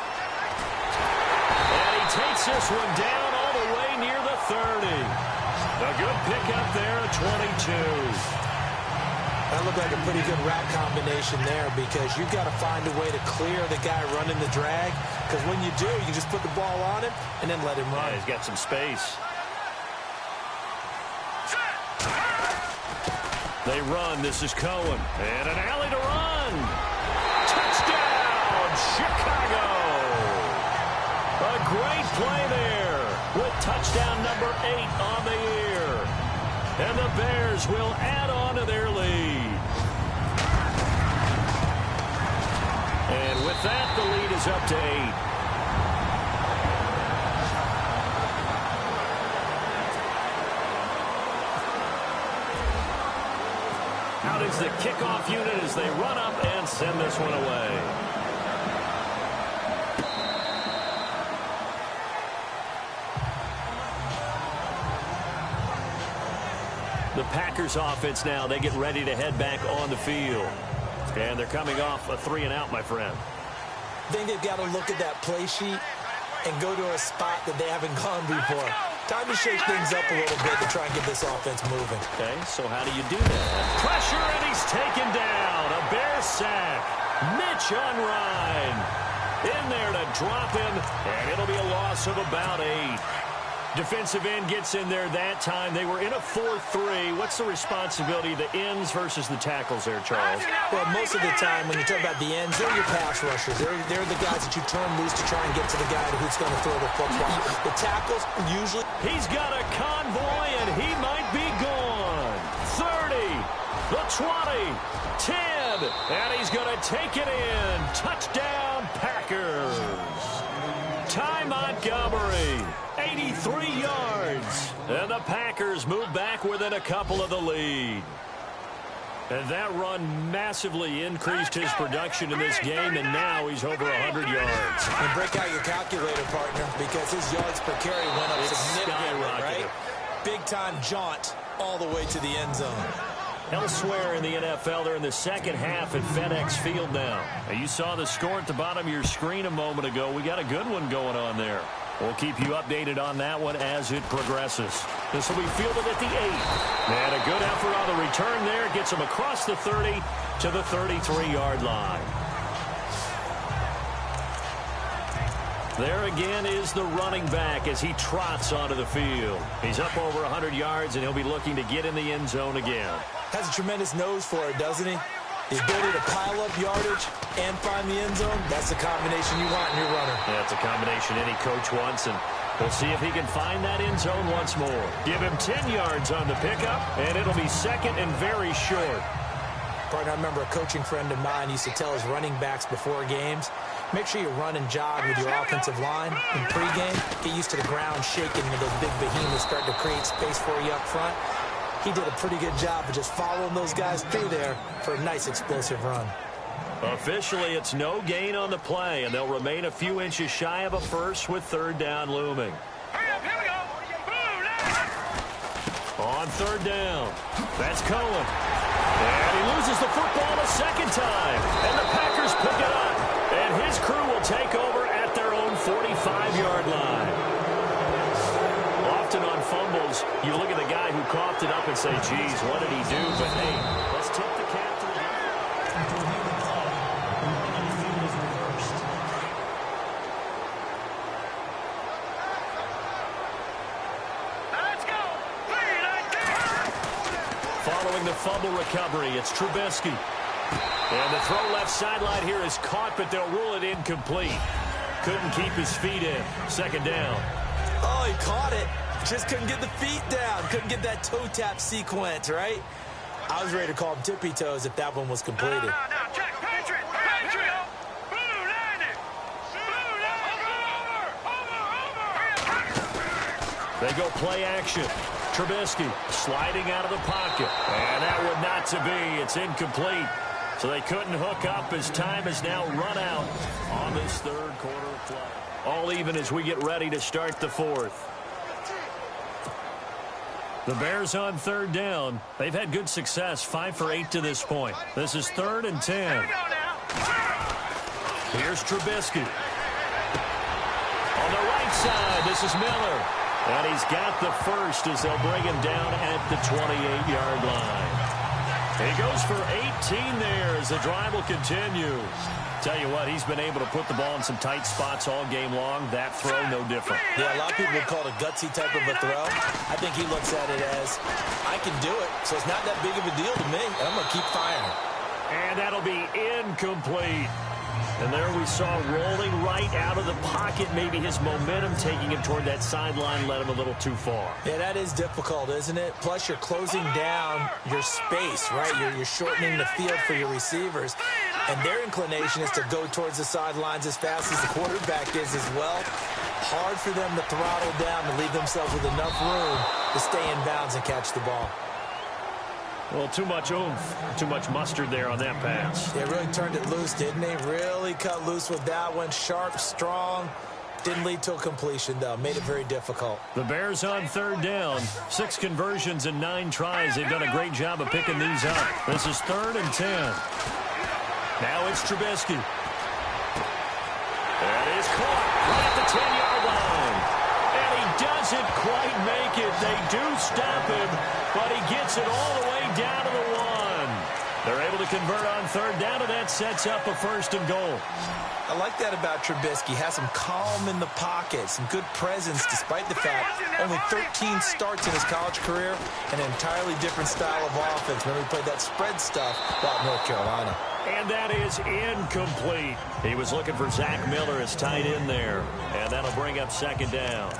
Speaker 1: And he takes this one down all the way near the 30. A good pickup there at 22.
Speaker 2: That looked like a pretty good route combination there, because you've got to find a way to clear the guy running the drag, because when you do, you can just put the ball on him and then let him run.
Speaker 1: Yeah, he's got some space. They run. This is Cohen. And an alley to run. Touchdown, Chicago. A great play there with touchdown number 8 on the year. And the Bears will add on to their lead. And with that, the lead is up to 8. Out is the kickoff unit as they run up and send this one away. The Packers offense now, they get ready to head back on the field. And they're coming off a 3-and-out, my friend.
Speaker 2: I think they've got to look at that play sheet and go to a spot that they haven't gone before. Time to shake things up a little bit to try and get this offense moving.
Speaker 1: Okay, so how do you do that? Pressure, and he's taken down. A Bear sack. Mitch Unrein in there to drop him, and it'll be a loss of about 8. Defensive end gets in there that time. They were in a 4-3. What's the responsibility of the ends versus the tackles there, Charles?
Speaker 2: Well, most of the time when you talk about the ends, they're your pass rushers. They're the guys that you turn loose to try and get to the guy who's going to throw the football. The tackles usually...
Speaker 1: He's got a convoy, and he might be gone. 30, the 20, 10, and he's going to take it in. Touchdown, Packers. Ty Montgomery, 83 yards. And the Packers move back within a couple of the lead. And that run massively increased his production in this game, and now he's over 100 yards.
Speaker 2: And break out your calculator, partner, because his yards per carry went up significantly, right? Big-time jaunt all the way to the end zone.
Speaker 1: Elsewhere in the NFL, they're in the second half at FedEx Field now. You saw the score at the bottom of your screen a moment ago. We got a good one going on there. We'll keep you updated on that one as it progresses. This will be fielded at the 8. And a good effort on the return there. Gets him across the 30 to the 33-yard line. There again is the running back as he trots onto the field. He's up over 100 yards, and he'll be looking to get in the end zone again.
Speaker 2: Has a tremendous nose for it, doesn't he? The ability to pile up yardage and find the end zone, that's the combination you want in your runner.
Speaker 1: Yeah, it's a combination any coach wants, and we'll see if he can find that end zone once more. Give him 10 yards on the pickup, and it'll be second and very short.
Speaker 2: Partner, I remember a coaching friend of mine used to tell his running backs before games, make sure you run and jog with your offensive line in pregame. Get used to the ground shaking when those big behemoths start to create space for you up front. He did a pretty good job of just following those guys through there for a nice explosive run.
Speaker 1: Officially, it's no gain on the play, and they'll remain a few inches shy of a first with third down looming.
Speaker 3: Hurry up, here we go. Blue,
Speaker 1: On third down, that's Cohen. And he loses the football a second time, and the Packers pick it up. And his crew will take over at their own 45-yard line. Often on fumbles, you look at the guy who coughed it up and say, geez, what did he do? But, hey, let's tip the cap to the
Speaker 4: After reviewing the call, the running on the field is reversed.
Speaker 3: let's go. 3-19.
Speaker 1: Following the fumble recovery, it's Trubisky. And the throw left sideline here is caught, but they'll rule it incomplete. Couldn't keep his feet in. Second down.
Speaker 2: Oh, he caught it. Just couldn't get the feet down. Couldn't get that toe tap sequence, right? I was ready to call him tippy toes if that one was completed.
Speaker 3: No, check. Patriot. Patriot. Blue, landed. Blue, over.
Speaker 1: They go play action. Trubisky sliding out of the pocket. And that would not to be. It's incomplete. So they couldn't hook up as time has now run out on this third quarter of play. All even as we get ready to start the fourth. The Bears on third down. They've had good success, 5 for 8 to this point. This is 3rd and 10.
Speaker 3: Here we go now.
Speaker 1: Here's Trubisky. On the right side, this is Miller. And he's got the first as they'll bring him down at the 28-yard line. He goes for 18 there as the drive will continue. Tell you what, he's been able to put the ball in some tight spots all game long. That throw, no different.
Speaker 2: Yeah, a lot of people would call it a gutsy type of a throw. I think he looks at it as, I can do it, so it's not that big of a deal to me, and I'm going to keep firing.
Speaker 1: And that'll be incomplete. And there we saw rolling right out of the pocket. Maybe his momentum taking him toward that sideline led him a little too far.
Speaker 2: Yeah, that is difficult, isn't it? Plus, you're closing down your space, right? You're shortening the field for your receivers. And their inclination is to go towards the sidelines as fast as the quarterback is as well. Hard for them to throttle down and leave themselves with enough room to stay in bounds and catch the ball.
Speaker 1: Well, too much oomph, too much mustard there on that pass.
Speaker 2: They really turned it loose, didn't they? Really cut loose with that one. Sharp, strong. Didn't lead to a completion, though. Made it very difficult.
Speaker 1: The Bears on third down. 6 conversions and 9 tries. They've done a great job of picking these up. This is 3rd and 10. Now it's Trubisky. That is caught right at the 10-yard line. And he doesn't quite make it. They do stop him, but he gets it all the way down to the 1. They're able to convert on third down, and that sets up a 1st and goal.
Speaker 5: I like that about Trubisky. Has some calm in the pocket, some good presence, despite the fact only 13 starts in his college career, and an entirely different style of offense. Remember, he played that spread stuff while at North Carolina.
Speaker 1: And that is incomplete. He was looking for Zach Miller as tight end there, and that'll bring up 2nd down.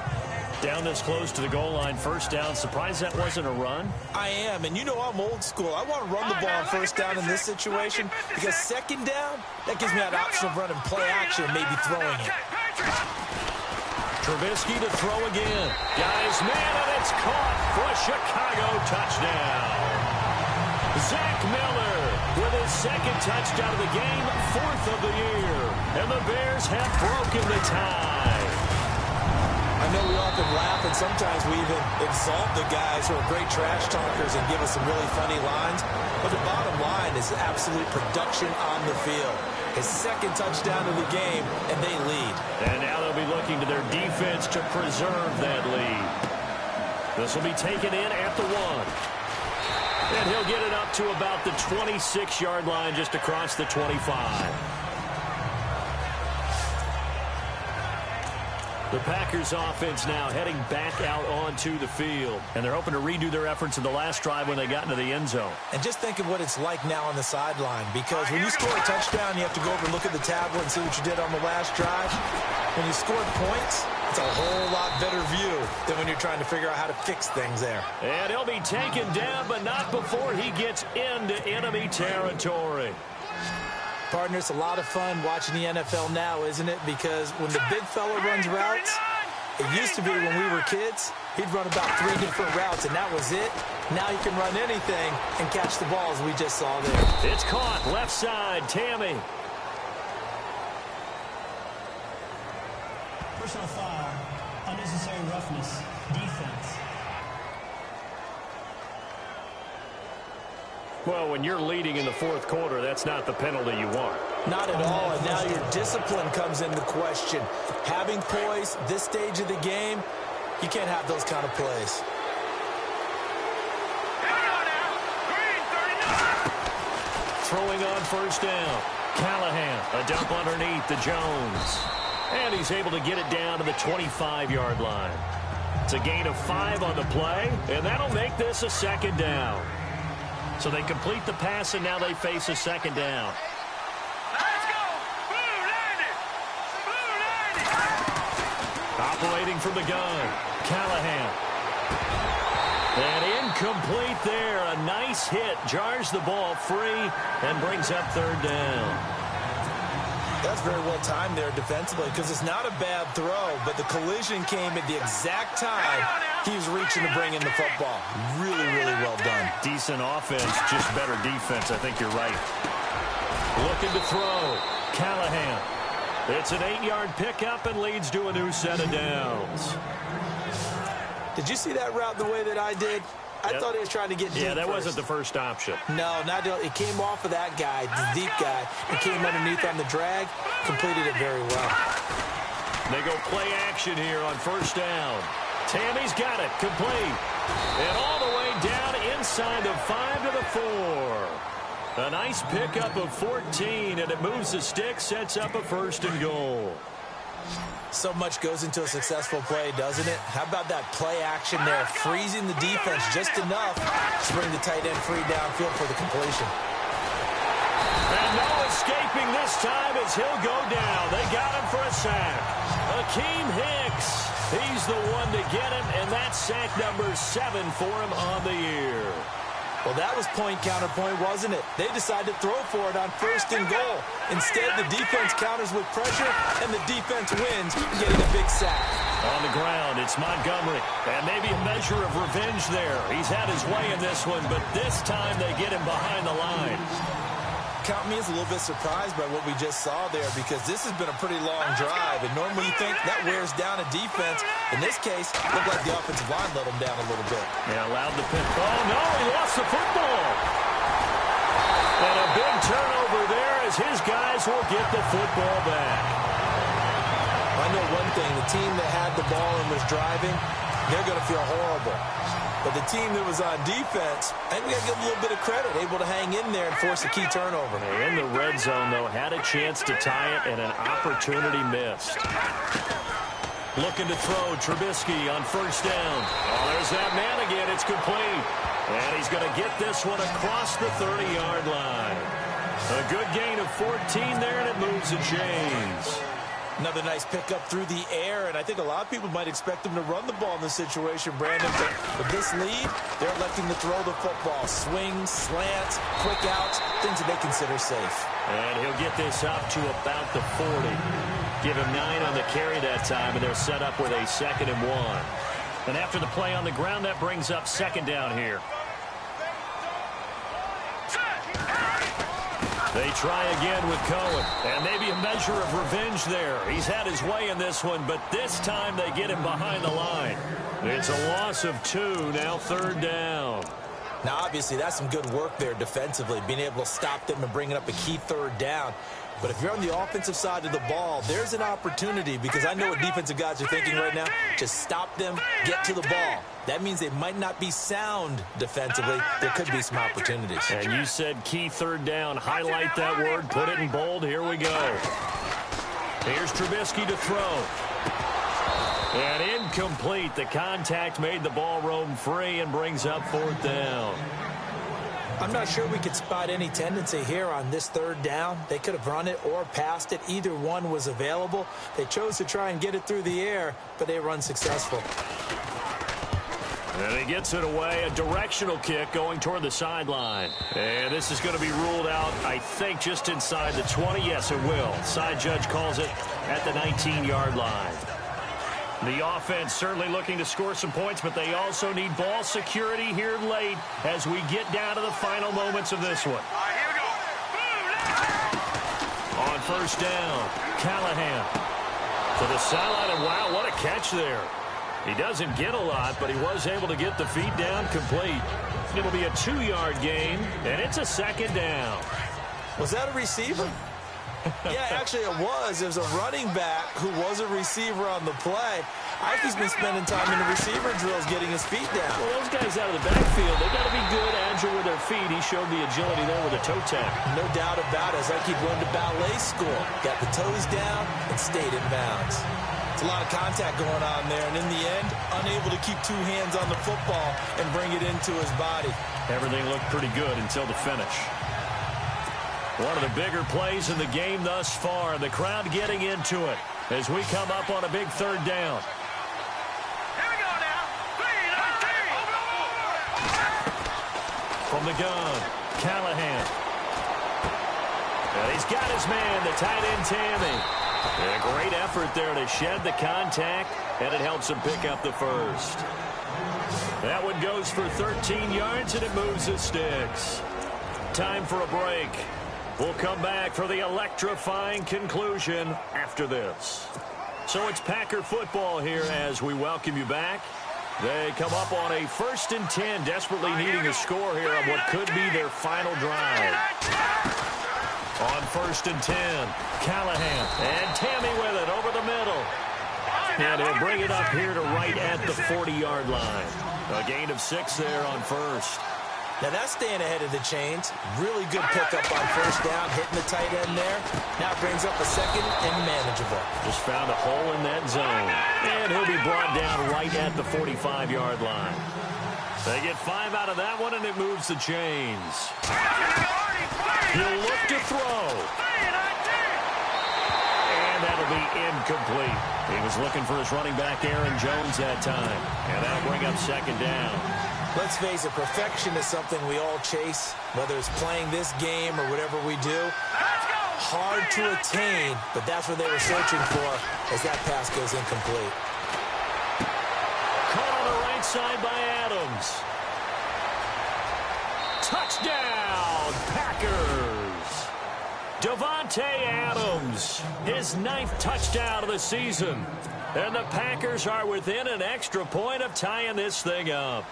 Speaker 1: Down this close to the goal line, 1st down. Surprised that wasn't a run?
Speaker 5: I am, and you know I'm old school. I want to run the ball on 1st down in this situation because 2nd down, that gives me that option of running play action and maybe throwing it.
Speaker 1: Trubisky to throw again. Guys, man, and it's caught for a Chicago touchdown. Zach Miller with his 2nd touchdown of the game, 4th of the year. And the Bears have broken the tie.
Speaker 5: I know we often laugh, and sometimes we even exalt the guys who are great trash talkers and give us some really funny lines. But the bottom line is absolute production on the field. His 2nd touchdown of the game, and they lead.
Speaker 1: And now they'll be looking to their defense to preserve that lead. This will be taken in at the 1. And he'll get it up to about the 26-yard line, just across the 25. The Packers offense now heading back out onto the field. And they're hoping to redo their efforts in the last drive when they got into the end zone.
Speaker 5: And just think of what it's like now on the sideline. Because when you score a touchdown, you have to go over and look at the tablet and see what you did on the last drive. When you scored points, it's a whole lot better view than when you're trying to figure out how to fix things there.
Speaker 1: And he'll be taken down, but not before he gets into enemy territory.
Speaker 5: Partner, it's a lot of fun watching the NFL now, isn't it? Because when the big fella runs routes, it used to be when we were kids, he'd run about 3 different routes, and that was it. Now he can run anything and catch the ball, as we just saw there.
Speaker 1: It's caught, left side, Tammy.
Speaker 4: Personal foul, unnecessary roughness, defense.
Speaker 1: Well, when you're leading in the 4th quarter, that's not the penalty you want.
Speaker 5: Not at all, and now your discipline comes into question. Having poise this stage of the game, you can't have those kind of plays.
Speaker 1: Throwing on 1st down. Callahan, a dump underneath to Jones. And he's able to get it down to the 25-yard line. It's a gain of 5 on the play, and that'll make this a 2nd down. So they complete the pass, and now they face a 2nd down.
Speaker 3: Let's go! Blue 90! Blue 90!
Speaker 1: Operating from the gun, Callahan. And incomplete there. A nice hit. Jars the ball free and brings up 3rd down.
Speaker 5: That's very well timed there defensively because it's not a bad throw, but the collision came at the exact time he was reaching to bring in the football. Really, really well done.
Speaker 1: Decent offense, just better defense. I think you're right. Looking to throw. Callahan. It's an 8-yard pickup and leads to a new set of downs.
Speaker 5: Did you see that route the way that I did? I thought he was trying to get deep.
Speaker 1: Yeah, that
Speaker 5: first.
Speaker 1: wasn't the first option.
Speaker 5: No, not it came off of that guy, the deep guy. It came underneath on the drag, completed it very well.
Speaker 1: They go play action here on 1st down. Tammy's got it, complete. And all the way down inside the 5 to the 4. A nice pickup of 14, and it moves the stick, sets up a 1st and goal.
Speaker 5: So much goes into a successful play, doesn't it? How about that play action there, freezing the defense just enough to bring the tight end free downfield for the completion.
Speaker 1: And no escaping this time as he'll go down. They got him for a sack. Akeem Hicks, he's the one to get him, and that's sack number 7 for him on the year.
Speaker 5: Well, that was point counterpoint, wasn't it? They decided to throw for it on 1st and goal. Instead, the defense counters with pressure, and the defense wins, getting a big sack.
Speaker 1: On the ground, it's Montgomery. And maybe a measure of revenge there. He's had his way in this one, but this time they get him behind the line.
Speaker 5: Count me as a little bit surprised by what we just saw there because this has been a pretty long drive, and normally you think that wears down a defense. In this case, it looked like the offensive line let them down a little bit.
Speaker 1: Yeah, allowed the pick. Oh, no, he lost the football. And a big turnover there as his guys will get the football back.
Speaker 5: know one thing. The team that had the ball and was driving, they're going to feel horrible. But the team that was on defense, I think we got to give them a little bit of credit, able to hang in there and force a key turnover.
Speaker 1: In the red zone, though, had a chance to tie it and an opportunity missed. Looking to throw, Trubisky on first down. Oh, there's that man again. It's complete. And he's going to get this one across the 30-yard line. A good gain of 14 there, and it moves the chains.
Speaker 5: Another nice pickup through the air, and I think a lot of people might expect them to run the ball in this situation, Brandon. But with this lead, they're electing to throw the football. Swings, slants, quick outs, things that they consider safe.
Speaker 1: And he'll get this up to about the 40. Give him 9 on the carry that time, and they're set up with a 2nd and 1. And after the play on the ground, that brings up 2nd down here. They try again with Cohen, and maybe a measure of revenge there. He's had his way in this one, but this time they get him behind the line. It's a loss of 2, now 3rd down.
Speaker 5: Now, obviously, that's some good work there defensively, being able to stop them and bringing up a key 3rd down. But if you're on the offensive side of the ball, there's an opportunity, because I know what defensive guys are thinking right now. Just stop them, get to the ball. That means they might not be sound defensively. There could be some opportunities.
Speaker 1: And you said key 3rd down. Highlight that word, put it in bold. Here we go. Here's Trubisky to throw. And incomplete. The contact made the ball roam free and brings up 4th down.
Speaker 5: I'm not sure we could spot any tendency here on this 3rd down. They could have run it or passed it. Either one was available. They chose to try and get it through the air, but they were unsuccessful.
Speaker 1: And he gets it away. A directional kick going toward the sideline. And this is going to be ruled out, I think, just inside the 20. Yes, it will. Side judge calls it at the 19-yard line. The offense certainly looking to score some points, but they also need ball security here late as we get down to the final moments of this one.
Speaker 3: All right, here we go.
Speaker 1: On first down, Callahan to the sideline, and wow, what a catch there. He doesn't get a lot, but he was able to get the feet down complete. It'll be a 2-yard gain, and it's a 2nd down.
Speaker 5: Was that a receiver? Yeah, actually it was. There's a running back who was a receiver on the play. I think he's been spending time in the receiver drills getting his feet down.
Speaker 1: Well, those guys out of the backfield, they got to be good, agile with their feet. He showed the agility there with a toe tap.
Speaker 5: No doubt about it. It's like he'd run to ballet school. Got the toes down and stayed in bounds. It's a lot of contact going on there, and in the end, unable to keep 2 hands on the football and bring it into his body.
Speaker 1: Everything looked pretty good until the finish. One of the bigger plays in the game thus far. The crowd getting into it as we come up on a big 3rd down.
Speaker 3: Here we go now. 3, 19.
Speaker 1: From the gun, Callahan. And he's got his man, the tight end Tammy. And a great effort there to shed the contact, and it helps him pick up the 1st. That one goes for 13 yards, and it moves the sticks. Time for a break. We'll come back for the electrifying conclusion after this. So it's Packer football here as we welcome you back. They come up on a 1st and 10, desperately needing a score here on what could be their final drive. On 1st and 10, Callahan and Tammy with it over the middle. And he'll bring it up here to right at the 40-yard line. A gain of 6 there on 1st.
Speaker 5: Now that's staying ahead of the chains. Really good pickup on first down, hitting the tight end there. Now brings up a 2nd and manageable.
Speaker 1: Just found a hole in that zone. And he'll be brought down right at the 45-yard line. They get 5 out of that one, and it moves the chains. He'll look to throw. And that'll be incomplete. He was looking for his running back, Aaron Jones, that time. And that'll bring up 2nd down.
Speaker 5: Let's face it, perfection is something we all chase, whether it's playing this game or whatever we do. Hard to attain, but that's what they were searching for as that pass goes incomplete.
Speaker 1: Caught on the right side by Adams. Touchdown, Packers. Davante Adams, his 9th touchdown of the season. And the Packers are within an extra point of tying this thing up.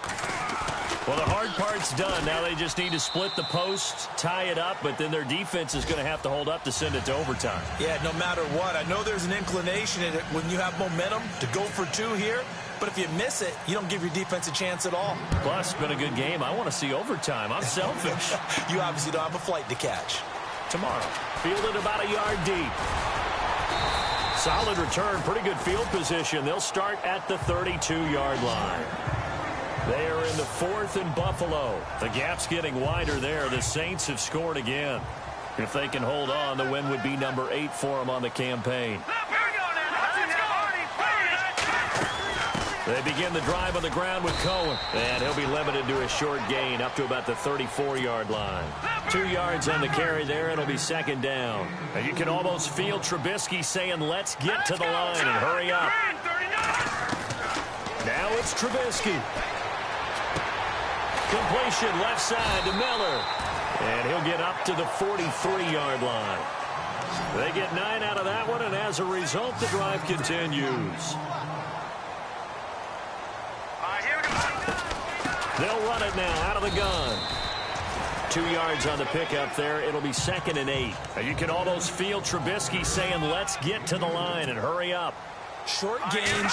Speaker 1: Well, the hard part's done. Now they just need to split the post, tie it up, but then their defense is going to have to hold up to send it to overtime.
Speaker 2: Yeah, no matter what. I know there's an inclination in it when you have momentum to go for two here, but if you miss it, you don't give your defense a chance at all.
Speaker 1: Plus, it's been a good game. I want to see overtime. I'm selfish.
Speaker 2: You obviously don't have a flight to catch.
Speaker 1: Tomorrow, fielded about a yard deep. Solid return, pretty good field position. They'll start at the 32-yard line. They are in the 4th and Buffalo. The gap's getting wider there. The Saints have scored again. If they can hold on, the win would be number 8 for them on the campaign. They begin the drive on the ground with Cohen. And he'll be limited to a short gain up to about the 34-yard line. 2 yards on the carry there. It'll be second down. And you can almost feel Trubisky saying, let's get to the line and hurry up. Now it's Trubisky. Completion left side to Miller. And he'll get up to the 43-yard line. They get 9 out of that one, and as a result, the drive continues. They'll run it now out of the gun. 2 yards on the pickup there. It'll be 2nd and 8. And you can almost feel Trubisky saying, let's get to the line and hurry up.
Speaker 2: Short game,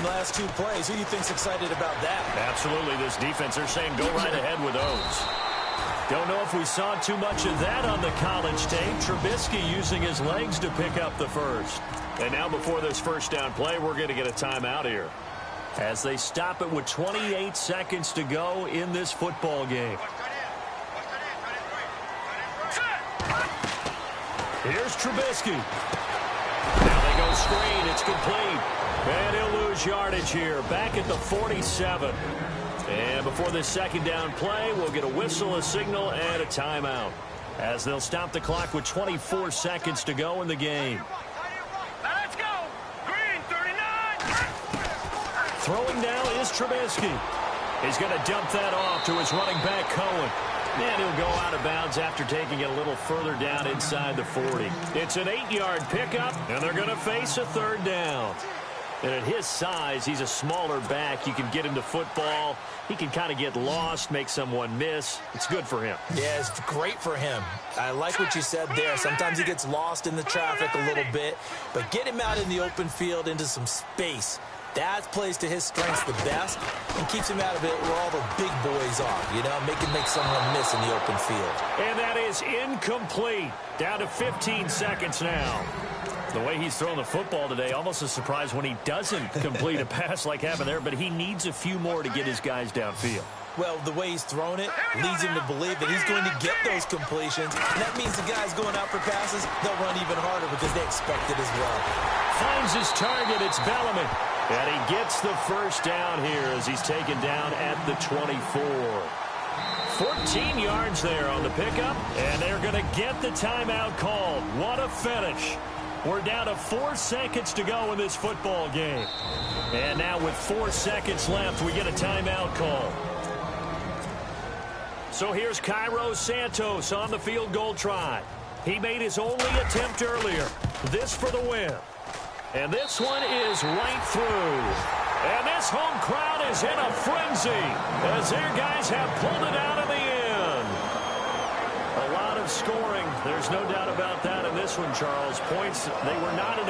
Speaker 2: last 2 plays. Who do you think's excited about that?
Speaker 1: Absolutely. This defense, they're saying go right ahead with those. Don't know if we saw too much of that on the college tape. Trubisky using his legs to pick up the first. And now before this first down play, we're going to get a timeout here, as they stop it with 28 seconds to go in this football game. Here's Trubisky. Now they go screen. It's complete. And he'll lose yardage here. Back at the 47. And before this second down play, we'll get a whistle, a signal, and a timeout, as they'll stop the clock with 24 seconds to go in the game.
Speaker 3: Let's go. Green 39.
Speaker 1: Throwing now is Trubisky. He's going to dump that off to his running back, Cohen. And he'll go out of bounds after taking it a little further down inside the 40. It's an 8-yard pickup, and they're going to face a third down. And at his size, he's a smaller back. You can get him to football. He can kind of get lost, make someone miss. It's good for him.
Speaker 2: Yeah, it's great for him. I like what you said there. Sometimes he gets lost in the traffic a little bit, but get him out in the open field into some space. That plays to his strengths the best and keeps him out of it where all the big boys are, you know, make someone miss in the open field.
Speaker 1: And that is incomplete. Down to 15 seconds now. The way he's throwing the football today, almost a surprise when he doesn't complete a pass like happened there, but he needs a few more to get his guys downfield.
Speaker 2: Well, the way he's thrown it leads him to believe that he's going to get those completions. And that means the guys going out for passes, they'll run even harder because they expect it as well.
Speaker 1: Finds his target. It's Bellamy. And he gets the first down here as he's taken down at the 24. 14 yards there on the pickup, and they're going to get the timeout called. What a finish. We're down to 4 seconds to go in this football game. And now with 4 seconds left, we get a timeout call. So here's Cairo Santos on the field goal try. He made his only attempt earlier. This for the win. And this one is right through. And this home crowd is in a frenzy as their guys have pulled it out in the end. A lot of scoring. There's no doubt about that in this one, Charles. Points, they were not in